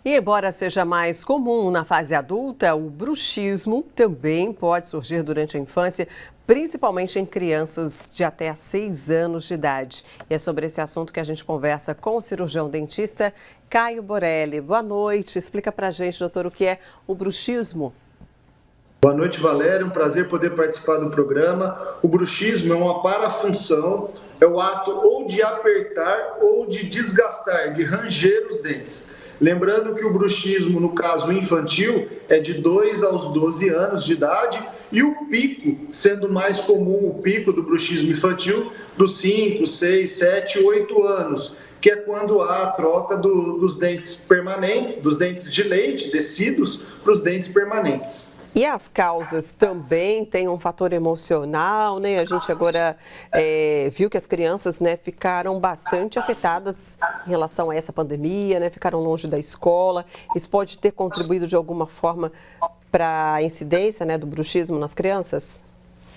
E embora seja mais comum na fase adulta, o bruxismo também pode surgir durante a infância, principalmente em crianças de até 6 anos de idade. E é sobre esse assunto que a gente conversa com o cirurgião dentista Caio Borelli. Boa noite. Explica pra gente, doutor, o que é o bruxismo. Boa noite, Valéria. Um prazer poder participar do programa. O bruxismo é uma parafunção, é o ato ou de apertar ou de desgastar, de ranger os dentes. Lembrando que o bruxismo, no caso infantil, é de 2 aos 12 anos de idade e o pico, sendo mais comum o pico do bruxismo infantil, dos 5, 6, 7, 8 anos, que é quando há a troca dos dentes permanentes, dos dentes de leite, descidos, para os dentes permanentes. E as causas também têm um fator emocional, né? A gente agora viu que as crianças, né, ficaram bastante afetadas em relação a essa pandemia, né? Ficaram longe da escola. Isso pode ter contribuído de alguma forma para a incidência, né, do bruxismo nas crianças?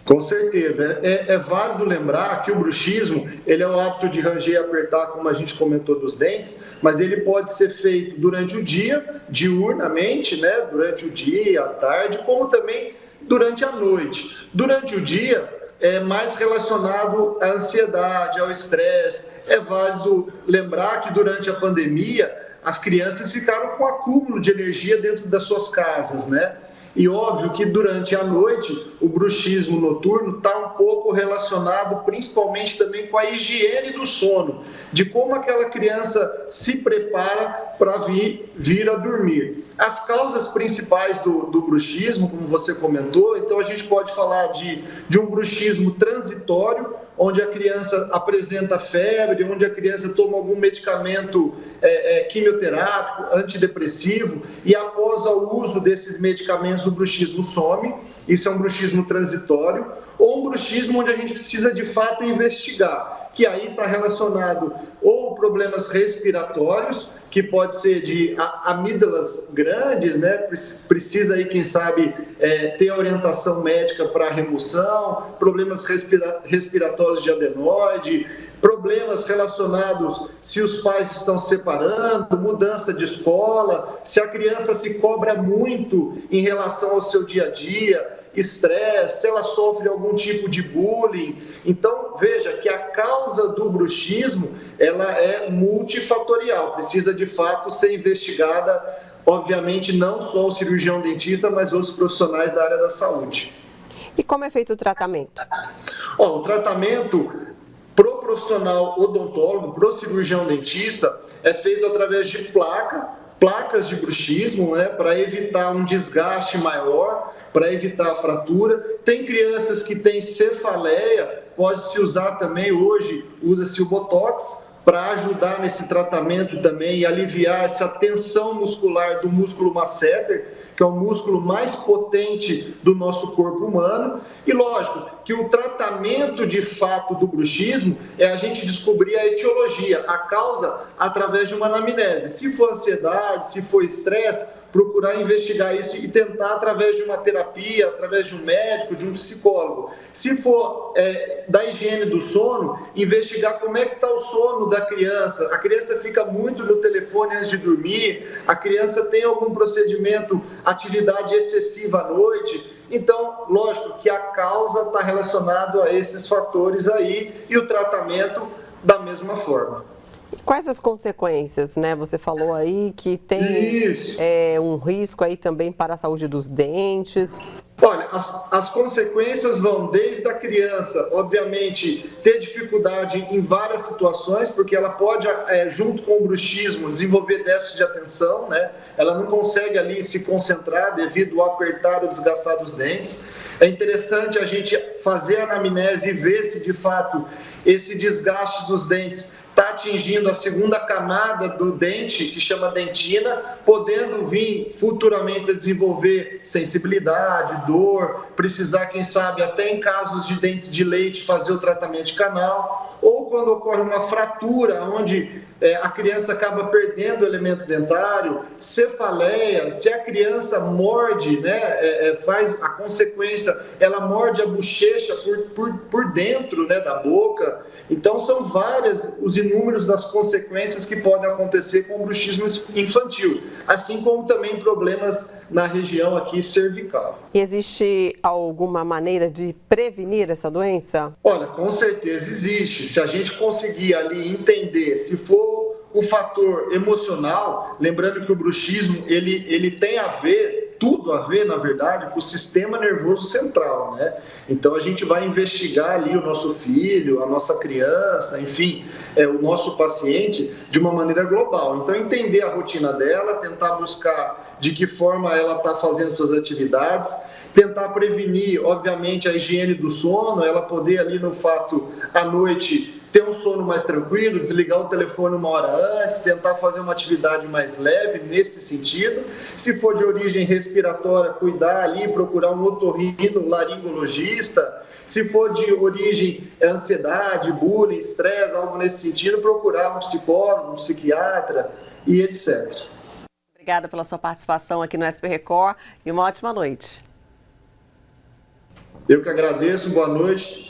Com certeza. É válido lembrar que o bruxismo, ele é o hábito de ranger e apertar, como a gente comentou, dos dentes, mas ele pode ser feito durante o dia, diurnamente, né? Durante o dia, à tarde, como também durante a noite. Durante o dia, é mais relacionado à ansiedade, ao estresse. É válido lembrar que durante a pandemia, as crianças ficaram com acúmulo de energia dentro das suas casas, né? E óbvio que durante a noite o bruxismo noturno está um pouco relacionado principalmente também com a higiene do sono, de como aquela criança se prepara para vir a dormir. As causas principais do bruxismo, como você comentou, então a gente pode falar de um bruxismo transitório, onde a criança apresenta febre, onde a criança toma algum medicamento quimioterápico, antidepressivo, e após o uso desses medicamentos o bruxismo some. Isso é um bruxismo transitório, ou um bruxismo onde a gente precisa de fato investigar, que aí está relacionado ou problemas respiratórios, que pode ser de amígdalas grandes, né? Precisa aí, quem sabe, ter orientação médica para remoção, problemas respiratórios de adenoide, problemas relacionados se os pais estão separando, mudança de escola, se a criança se cobra muito em relação ao seu dia a dia, estresse, se ela sofre algum tipo de bullying. Então, veja que a causa do bruxismo, ela é multifatorial, precisa de fato ser investigada, obviamente não só o cirurgião dentista, mas outros profissionais da área da saúde. E como é feito o tratamento? O tratamento pro profissional odontólogo, pro cirurgião dentista, é feito através de placas de bruxismo, né, para evitar um desgaste maior, para evitar a fratura. Tem crianças que têm cefaleia, pode-se usar também, hoje usa-se o Botox, para ajudar nesse tratamento também e aliviar essa tensão muscular do músculo masseter, que é o músculo mais potente do nosso corpo humano. E lógico que o tratamento de fato do bruxismo é a gente descobrir a etiologia, a causa, através de uma anamnese. Se for ansiedade, se for estresse, procurar investigar isso e tentar através de uma terapia, através de um médico, de um psicólogo. Se for da higiene do sono, investigar como é que está o sono da criança. A criança fica muito no telefone antes de dormir, a criança tem algum procedimento, atividade excessiva à noite. Então, lógico que a causa está relacionada a esses fatores aí e o tratamento da mesma forma. Quais as consequências, né? Você falou aí que tem um risco aí também para a saúde dos dentes. Olha, as consequências vão desde a criança, obviamente, ter dificuldade em várias situações, porque ela pode, junto com o bruxismo, desenvolver déficit de atenção, né? Ela não consegue ali se concentrar devido ao apertar ou desgastar dos dentes. É interessante a gente fazer a anamnese e ver se, de fato, esse desgaste dos dentes está atingindo a segunda camada do dente, que chama dentina, podendo vir futuramente a desenvolver sensibilidade, dor, precisar, quem sabe, até em casos de dentes de leite, fazer o tratamento de canal, ou quando ocorre uma fratura, onde a criança acaba perdendo o elemento dentário, cefaleia, se a criança morde, né, faz a consequência, ela morde a bochecha por dentro, né, da boca. Então, são várias os números das consequências que podem acontecer com o bruxismo infantil, assim como também problemas na região aqui cervical. E existe alguma maneira de prevenir essa doença? Olha, com certeza existe. Se a gente conseguir ali entender, se for o fator emocional, lembrando que o bruxismo ele tem a ver, tudo a ver, na verdade, com o sistema nervoso central, né? Então a gente vai investigar ali o nosso filho, a nossa criança, enfim, o nosso paciente de uma maneira global. Então entender a rotina dela, tentar buscar de que forma ela está fazendo suas atividades, tentar prevenir, obviamente, a higiene do sono, ela poder ali no fato à noite ter um sono mais tranquilo, desligar o telefone 1 hora antes, tentar fazer uma atividade mais leve nesse sentido. Se for de origem respiratória, cuidar ali, procurar um otorrino laringologista. Se for de origem ansiedade, bullying, estresse, algo nesse sentido, procurar um psicólogo, um psiquiatra e etc. Obrigada pela sua participação aqui no SP Record e uma ótima noite. Eu que agradeço, boa noite.